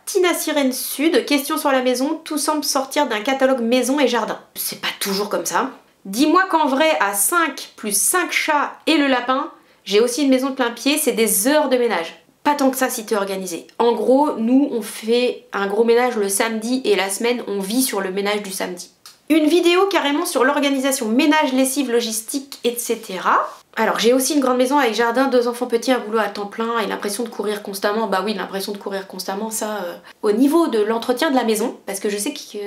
Tina Sirène Sud, question sur la maison, tout semble sortir d'un catalogue maison et jardin. C'est pas toujours comme ça. Dis-moi qu'en vrai, à 5 plus 5 chats et le lapin, j'ai aussi une maison de plein pied, c'est des heures de ménage. Pas tant que ça si t'es organisé. En gros, nous on fait un gros ménage le samedi et la semaine on vit sur le ménage du samedi. Une vidéo carrément sur l'organisation ménage, lessive, logistique, etc. Alors j'ai aussi une grande maison avec jardin, 2 enfants petits, un boulot à temps plein et l'impression de courir constamment. Bah oui, l'impression de courir constamment, ça... Au niveau de l'entretien de la maison, parce que je sais que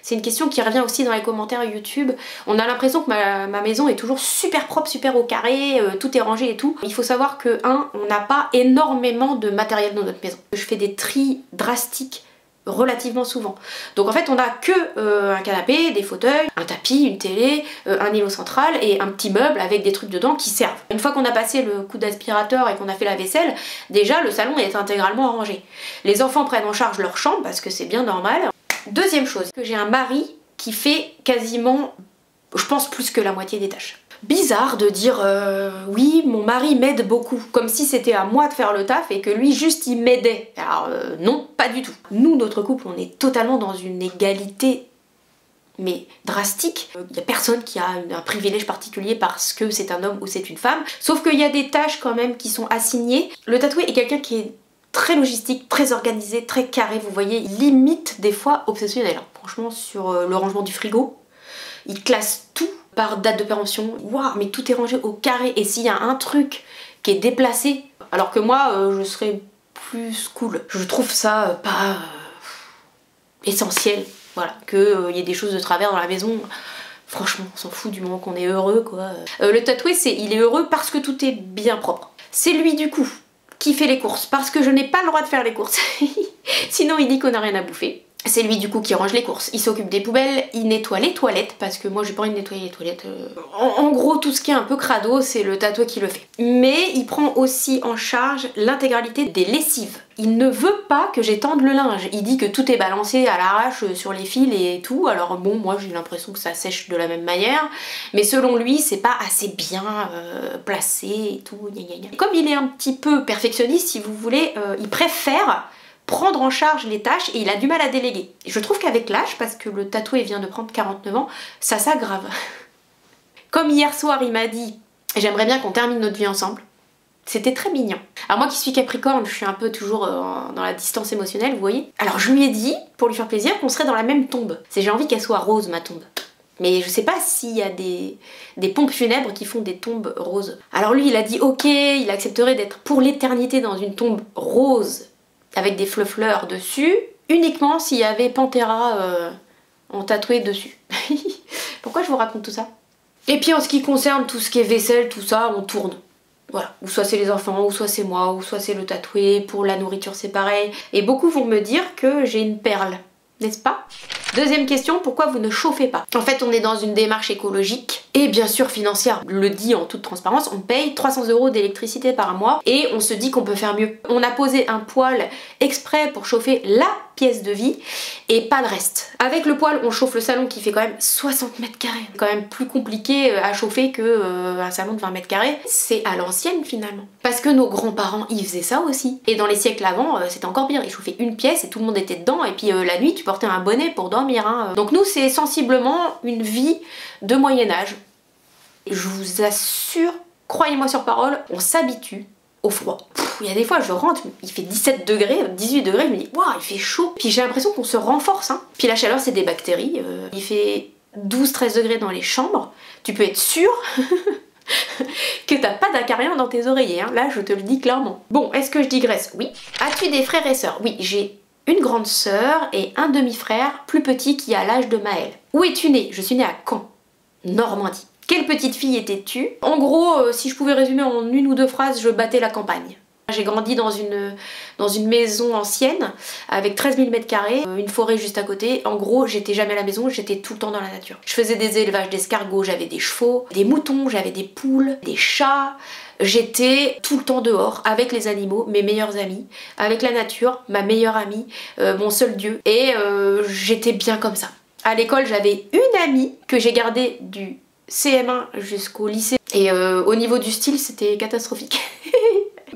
c'est une question qui revient aussi dans les commentaires YouTube, on a l'impression que ma maison est toujours super propre, super au carré, tout est rangé et tout. Il faut savoir que, on n'a pas énormément de matériel dans notre maison. Je fais des tris drastiques relativement souvent. Donc en fait on a que un canapé, des fauteuils, un tapis, une télé, un îlot central et un petit meuble avec des trucs dedans qui servent. Une fois qu'on a passé le coup d'aspirateur et qu'on a fait la vaisselle, déjà le salon est intégralement rangé. Les enfants prennent en charge leur chambre parce que c'est bien normal. Deuxième chose, que j'ai un mari qui fait quasiment, je pense, plus que la moitié des tâches. Bizarre de dire oui, mon mari m'aide beaucoup, comme si c'était à moi de faire le taf et que lui juste il m'aidait. Alors non, pas du tout. Nous, notre couple, on est totalement dans une égalité mais drastique. Il n'y a personne qui a un privilège particulier parce que c'est un homme ou c'est une femme, sauf qu'il y a des tâches quand même qui sont assignées. Le tatoué est quelqu'un qui est très logistique, très organisé, très carré, vous voyez, limite des fois obsessionnel. Franchement, sur le rangement du frigo, il classe tout par date de péremption. Waouh, mais tout est rangé au carré. Et s'il y a un truc qui est déplacé, alors que moi, je serais plus cool. Je trouve ça pas essentiel, voilà, qu'il y ait des choses de travers dans la maison. Franchement, on s'en fout du moment qu'on est heureux, quoi. Le tatoué, il est heureux parce que tout est bien propre. C'est lui, du coup, qui fait les courses, parce que je n'ai pas le droit de faire les courses. Sinon, il dit qu'on n'a rien à bouffer. C'est lui du coup qui range les courses, il s'occupe des poubelles, il nettoie les toilettes, parce que moi j'ai pas envie de nettoyer les toilettes. En gros, tout ce qui est un peu crado, c'est le tatoué qui le fait. Mais il prend aussi en charge l'intégralité des lessives. Il ne veut pas que j'étende le linge, il dit que tout est balancé à l'arrache sur les fils et tout, alors bon, moi j'ai l'impression que ça sèche de la même manière, mais selon lui, c'est pas assez bien placé et tout, gna gna gna. Comme il est un petit peu perfectionniste, si vous voulez, il préfère prendre en charge les tâches et il a du mal à déléguer. Et je trouve qu'avec l'âge, parce que le tatoué vient de prendre 49 ans, ça s'aggrave. Comme hier soir il m'a dit « j'aimerais bien qu'on termine notre vie ensemble », c'était très mignon. Alors moi qui suis Capricorne, je suis un peu toujours dans la distance émotionnelle, vous voyez. Alors je lui ai dit, pour lui faire plaisir, qu'on serait dans la même tombe. J'ai envie qu'elle soit rose, ma tombe. Mais je sais pas s'il y a des pompes funèbres qui font des tombes roses. Alors lui il a dit ok, il accepterait d'être pour l'éternité dans une tombe rose avec des fleurs dessus, uniquement s'il y avait Pantera en tatoué dessus. Pourquoi je vous raconte tout ça? Et puis en ce qui concerne tout ce qui est vaisselle, tout ça, on tourne. Voilà, ou soit c'est les enfants, ou soit c'est moi, ou soit c'est le tatoué, pour la nourriture c'est pareil. Et beaucoup vont me dire que j'ai une perle, n'est-ce pas? Deuxième question, pourquoi vous ne chauffez pas? En fait, on est dans une démarche écologique et bien sûr financière. Je le dis en toute transparence, on paye 300 € d'électricité par mois et on se dit qu'on peut faire mieux. On a posé un poêle exprès pour chauffer la pièce de vie et pas le reste. Avec le poêle, on chauffe le salon qui fait quand même 60 mètres carrés. C'est quand même plus compliqué à chauffer que un salon de 20 mètres carrés. C'est à l'ancienne finalement. Parce que nos grands-parents, ils faisaient ça aussi. Et dans les siècles avant, c'était encore pire. Ils chauffaient une pièce et tout le monde était dedans et puis la nuit, tu portais un bonnet pour dormir. Hein. Donc nous, c'est sensiblement une vie de Moyen-Âge. Je vous assure, croyez-moi sur parole, on s'habitue au froid. Il y a des fois je rentre, il fait 17 degrés, 18 degrés, je me dis waouh il fait chaud. Puis j'ai l'impression qu'on se renforce. Hein. Puis la chaleur c'est des bactéries. Il fait 12-13 degrés dans les chambres. Tu peux être sûr que t'as pas d'acarien dans tes oreillers. Hein. Là je te le dis clairement. Bon, est-ce que je digresse? Oui. As-tu des frères et sœurs? Oui, j'ai une grande sœur et un demi-frère plus petit qui a l'âge de Maël. Où es-tu née? Je suis née à Caen, Normandie. Quelle petite fille étais-tu? En gros, si je pouvais résumer en une ou deux phrases, je battais la campagne. J'ai grandi dans une maison ancienne avec 13 000 mètres carrés, une forêt juste à côté. En gros, j'étais jamais à la maison, j'étais tout le temps dans la nature. Je faisais des élevages d'escargots, j'avais des chevaux, des moutons, j'avais des poules, des chats. J'étais tout le temps dehors avec les animaux, mes meilleurs amis, avec la nature, ma meilleure amie, mon seul dieu. Et j'étais bien comme ça. À l'école, j'avais une amie que j'ai gardée du CM1 jusqu'au lycée. Et au niveau du style, c'était catastrophique.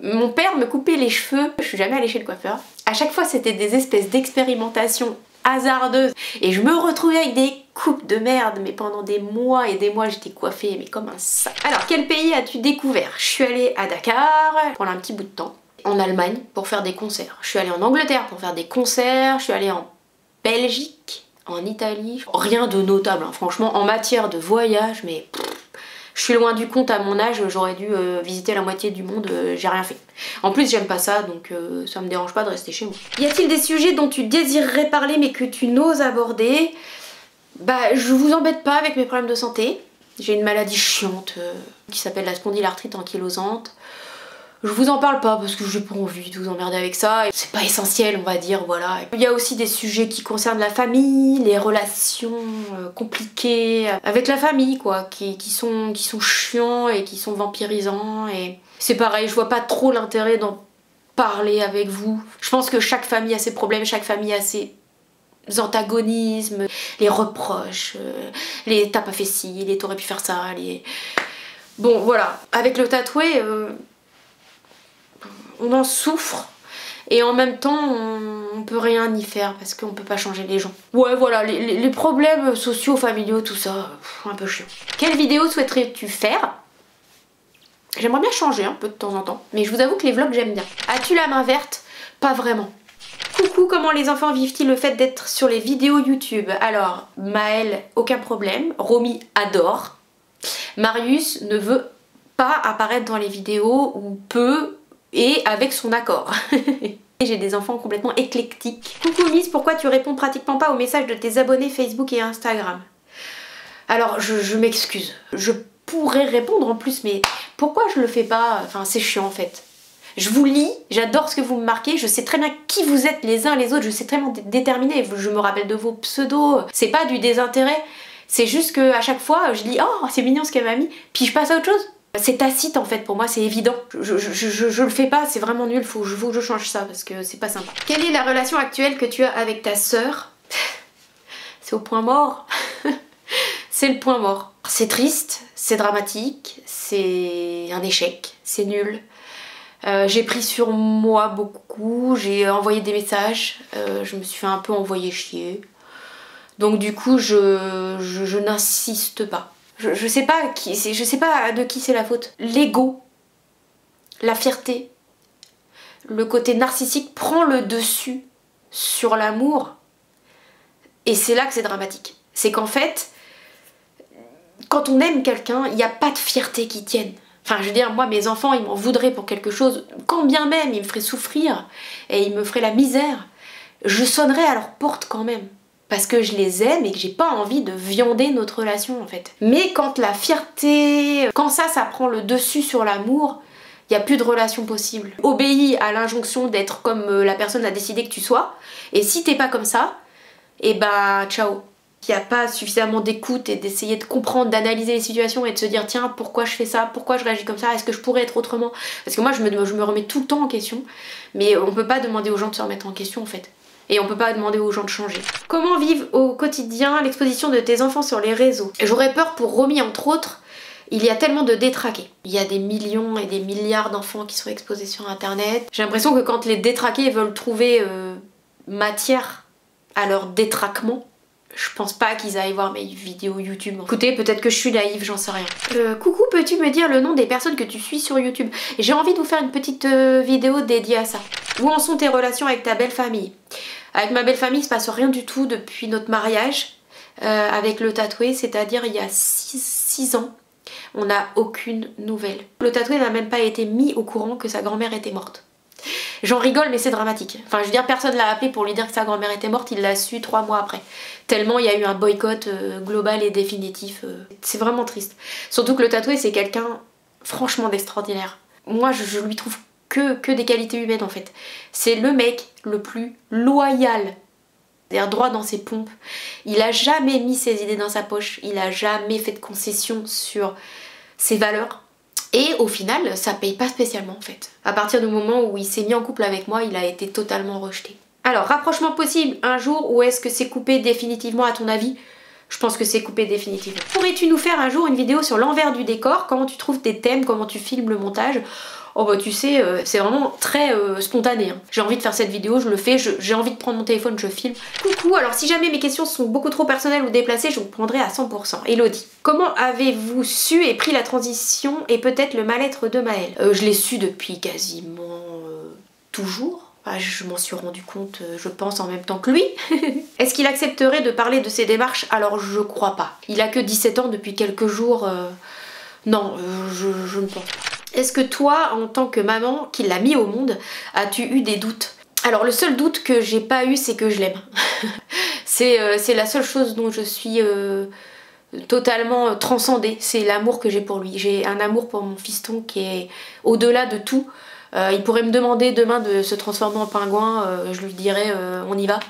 Mon père me coupait les cheveux, je suis jamais allée chez le coiffeur. À chaque fois c'était des espèces d'expérimentations hasardeuses et je me retrouvais avec des coupes de merde, mais pendant des mois et des mois j'étais coiffée mais comme un sac. Alors quel pays as-tu découvert? Je suis allée à Dakar pendant un petit bout de temps, en Allemagne pour faire des concerts. Je suis allée en Angleterre pour faire des concerts, je suis allée en Belgique, en Italie. Rien de notable hein, franchement en matière de voyage, mais je suis loin du compte à mon âge, j'aurais dû visiter la moitié du monde, j'ai rien fait. En plus j'aime pas ça, donc ça me dérange pas de rester chez moi. Y a-t-il des sujets dont tu désirerais parler mais que tu n'oses aborder? Bah je vous embête pas avec mes problèmes de santé. J'ai une maladie chiante qui s'appelle la spondylarthrite ankylosante. Je vous en parle pas parce que j'ai pas envie de vous emmerder avec ça. C'est pas essentiel, on va dire, voilà. Il y a aussi des sujets qui concernent la famille, les relations compliquées avec la famille, quoi, qui sont chiants et qui sont vampirisants. Et c'est pareil, je vois pas trop l'intérêt d'en parler avec vous. Je pense que chaque famille a ses problèmes, chaque famille a ses antagonismes, les reproches, les t'as pas fait ci, les t'aurais pu faire ça, les... Bon, voilà. Avec le tatoué... on en souffre et en même temps on peut rien y faire parce qu'on peut pas changer les gens. Ouais voilà, les problèmes sociaux, familiaux, tout ça, un peu chiant. Quelle vidéo souhaiterais-tu faire? J'aimerais bien changer un peu de temps en temps, mais je vous avoue que les vlogs j'aime bien. As-tu la main verte? Pas vraiment. Coucou, comment les enfants vivent-ils le fait d'être sur les vidéos YouTube? Alors, Maëlle, aucun problème. Romy adore. Marius ne veut pas apparaître dans les vidéos ou peu, et avec son accord. J'ai des enfants complètement éclectiques. Coucou Miss, pourquoi tu réponds pratiquement pas aux messages de tes abonnés Facebook et Instagram? Alors je m'excuse, je pourrais répondre en plus, mais pourquoi je le fais pas? Enfin c'est chiant en fait. Je vous lis, j'adore ce que vous me marquez, je sais très bien qui vous êtes les uns les autres, je sais très bien déterminer, je me rappelle de vos pseudos, c'est pas du désintérêt, c'est juste que à chaque fois je dis oh c'est mignon ce qu'elle m'a mis, puis je passe à autre chose. C'est tacite en fait pour moi, c'est évident. Je le fais pas, c'est vraiment nul, faut que je change ça parce que c'est pas sympa. Quelle est la relation actuelle que tu as avec ta sœur? C'est au point mort. C'est le point mort. C'est triste, c'est dramatique, c'est un échec, c'est nul. J'ai pris sur moi beaucoup, j'ai envoyé des messages, je me suis fait un peu envoyer chier. Donc du coup je n'insiste pas. Je sais pas de qui c'est la faute. L'ego, la fierté, le côté narcissique prend le dessus sur l'amour. Et c'est là que c'est dramatique. C'est qu'en fait, quand on aime quelqu'un, il n'y a pas de fierté qui tienne. Enfin, je veux dire, moi, mes enfants, ils m'en voudraient pour quelque chose. Quand bien même, ils me feraient souffrir et ils me feraient la misère, je sonnerais à leur porte quand même. Parce que je les aime et que j'ai pas envie de viander notre relation en fait. Mais quand la fierté, quand ça prend le dessus sur l'amour, il n'y a plus de relation possible. Obéis à l'injonction d'être comme la personne a décidé que tu sois, et si t'es pas comme ça, et bah ciao. Il n'y a pas suffisamment d'écoute et d'essayer de comprendre, d'analyser les situations et de se dire tiens pourquoi je fais ça, pourquoi je réagis comme ça, est-ce que je pourrais être autrement? Parce que moi je me remets tout le temps en question, mais on peut pas demander aux gens de se remettre en question en fait. Et on peut pas demander aux gens de changer. Comment vivent au quotidien l'exposition de tes enfants sur les réseaux? J'aurais peur pour Romy entre autres, il y a tellement de détraqués. Il y a des millions et des milliards d'enfants qui sont exposés sur internet. J'ai l'impression que quand les détraqués veulent trouver matière à leur détraquement, je pense pas qu'ils aillent voir mes vidéos YouTube. Écoutez, peut-être que je suis naïve, j'en sais rien. Coucou, peux-tu me dire le nom des personnes que tu suis sur YouTube? J'ai envie de vous faire une petite vidéo dédiée à ça. Où en sont tes relations avec ta belle famille? Avec ma belle famille, il se passe rien du tout depuis notre mariage avec le tatoué, c'est-à-dire il y a 6 ans. On n'a aucune nouvelle. Le tatoué n'a même pas été mis au courant que sa grand-mère était morte. J'en rigole mais c'est dramatique. Enfin je veux dire personne l'a appelé pour lui dire que sa grand-mère était morte, il l'a su 3 mois après. Tellement il y a eu un boycott global et définitif. C'est vraiment triste. Surtout que le tatoué c'est quelqu'un franchement d'extraordinaire. Moi je lui trouve que des qualités humaines en fait. C'est le mec le plus loyal. C'est-à-dire droit dans ses pompes. Il a jamais mis ses idées dans sa poche, il a jamais fait de concessions sur ses valeurs. Et au final, ça paye pas spécialement en fait. À partir du moment où il s'est mis en couple avec moi, il a été totalement rejeté. Alors, rapprochement possible un jour ou est-ce que c'est coupé définitivement à ton avis? Je pense que c'est coupé définitivement. Pourrais-tu nous faire un jour une vidéo sur l'envers du décor? Comment tu trouves tes thèmes? Comment tu filmes le montage? Oh bah tu sais, c'est vraiment très spontané. Hein. J'ai envie de faire cette vidéo, je le fais, j'ai envie de prendre mon téléphone, je filme. Coucou, alors si jamais mes questions sont beaucoup trop personnelles ou déplacées, je vous prendrai à 100%. Elodie, comment avez-vous su et pris la transition et peut-être le mal-être de Maël? Je l'ai su depuis quasiment toujours. Je m'en suis rendu compte, je pense, en même temps que lui. Est-ce qu'il accepterait de parler de ses démarches? Alors je crois pas. Il a que 17 ans depuis quelques jours. Non, je ne pense pas. Est-ce que toi, en tant que maman qui l'a mis au monde, as-tu eu des doutes? Alors le seul doute que j'ai pas eu, c'est que je l'aime. C'est la seule chose dont je suis totalement transcendée. C'est l'amour que j'ai pour lui. J'ai un amour pour mon fiston qui est au-delà de tout. Il pourrait me demander demain de se transformer en pingouin, je lui dirais on y va.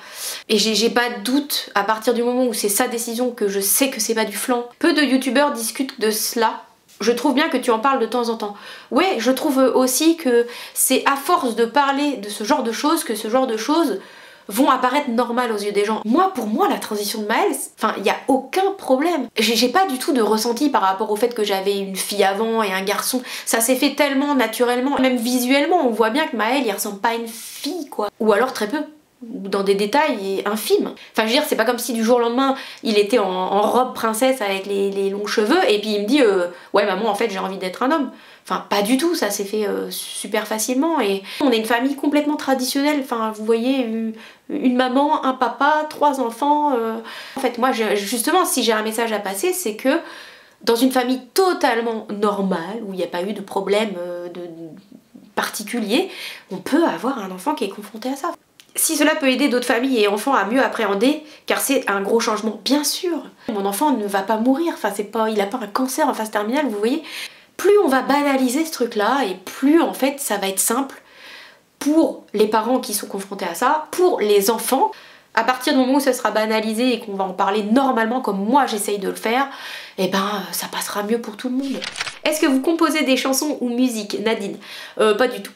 Et j'ai pas de doute à partir du moment où c'est sa décision, que je sais que c'est pas du flan. Peu de youtubeurs discutent de cela. Je trouve bien que tu en parles de temps en temps. Ouais, je trouve aussi que c'est à force de parler de ce genre de choses que ce genre de choses vont apparaître normales aux yeux des gens. Moi, pour moi, la transition de Maël, enfin, il n'y a aucun problème. J'ai pas du tout de ressenti par rapport au fait que j'avais une fille avant et un garçon. Ça s'est fait tellement naturellement, même visuellement, on voit bien que Maël, il ressemble pas à une fille, quoi. Ou alors très peu. Ou dans des détails infimes. Enfin, je veux dire, c'est pas comme si du jour au lendemain, il était en robe princesse avec les longs cheveux, et puis il me dit ouais maman, en fait, j'ai envie d'être un homme. Enfin, pas du tout, ça s'est fait super facilement, et on est une famille complètement traditionnelle. Enfin, vous voyez, une maman, un papa, 3 enfants. En fait, moi, justement, si j'ai un message à passer, c'est que dans une famille totalement normale, où il n'y a pas eu de problème particulier, on peut avoir un enfant qui est confronté à ça. Si cela peut aider d'autres familles et enfants à mieux appréhender, car c'est un gros changement, bien sûr. Mon enfant ne va pas mourir, enfin il n'a pas un cancer en phase terminale, vous voyez. Plus on va banaliser ce truc-là, et plus en fait ça va être simple pour les parents qui sont confrontés à ça, pour les enfants. À partir du moment où ça sera banalisé et qu'on va en parler normalement comme moi j'essaye de le faire, eh ben ça passera mieux pour tout le monde. Est-ce que vous composez des chansons ou musique, Nadine? Pas du tout.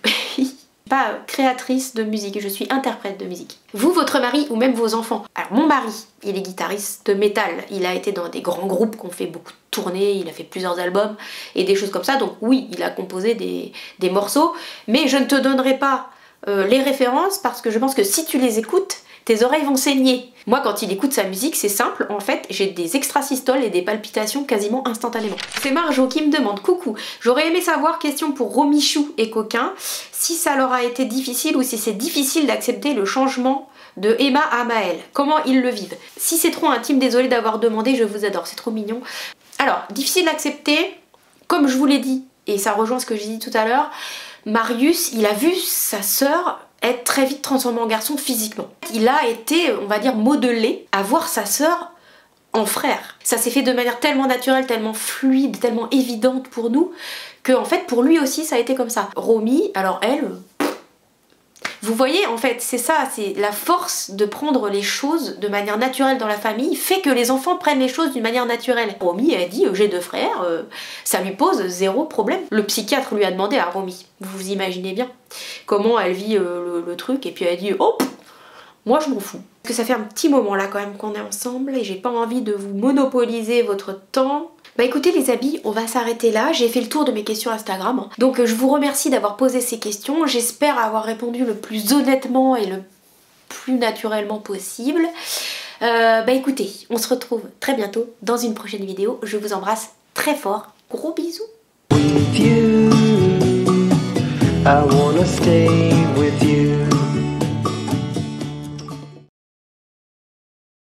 Pas créatrice de musique, je suis interprète de musique. Vous, votre mari ou même vos enfants? Alors mon mari, il est guitariste de métal, il a été dans des grands groupes qui ont fait beaucoup de tournées, il a fait plusieurs albums et des choses comme ça, donc oui, il a composé des morceaux, mais je ne te donnerai pas les références parce que je pense que si tu les écoutes, tes oreilles vont saigner. Moi, quand il écoute sa musique, c'est simple, en fait, j'ai des extrasystoles et des palpitations quasiment instantanément. C'est Marjo qui me demande, coucou, j'aurais aimé savoir, question pour Romichou et Coquin, si ça leur a été difficile ou si c'est difficile d'accepter le changement de Emma à Maël. Comment ils le vivent? Si c'est trop intime, désolée d'avoir demandé, je vous adore, c'est trop mignon. Alors, difficile d'accepter, comme je vous l'ai dit, et ça rejoint ce que j'ai dit tout à l'heure, Marius, il a vu sa sœur être très vite transformé en garçon physiquement. Il a été, on va dire, modelé à voir sa sœur en frère. Ça s'est fait de manière tellement naturelle, tellement fluide, tellement évidente pour nous, que en fait pour lui aussi ça a été comme ça. Romy, alors elle... Vous voyez, en fait, c'est ça, c'est la force de prendre les choses de manière naturelle dans la famille, fait que les enfants prennent les choses d'une manière naturelle. Romy, elle dit, j'ai 2 frères, ça lui pose 0 problème. Le psychiatre lui a demandé à Romy, vous imaginez bien, comment elle vit le truc, et puis elle dit, oh, moi je m'en fous. Parce que ça fait un petit moment là quand même qu'on est ensemble, et j'ai pas envie de vous monopoliser votre temps. Bah écoutez les amis, on va s'arrêter là, j'ai fait le tour de mes questions Instagram. Donc je vous remercie d'avoir posé ces questions, j'espère avoir répondu le plus honnêtement et le plus naturellement possible. Bah écoutez, on se retrouve très bientôt dans une prochaine vidéo, je vous embrasse très fort, gros bisous. With you, I wanna stay with you.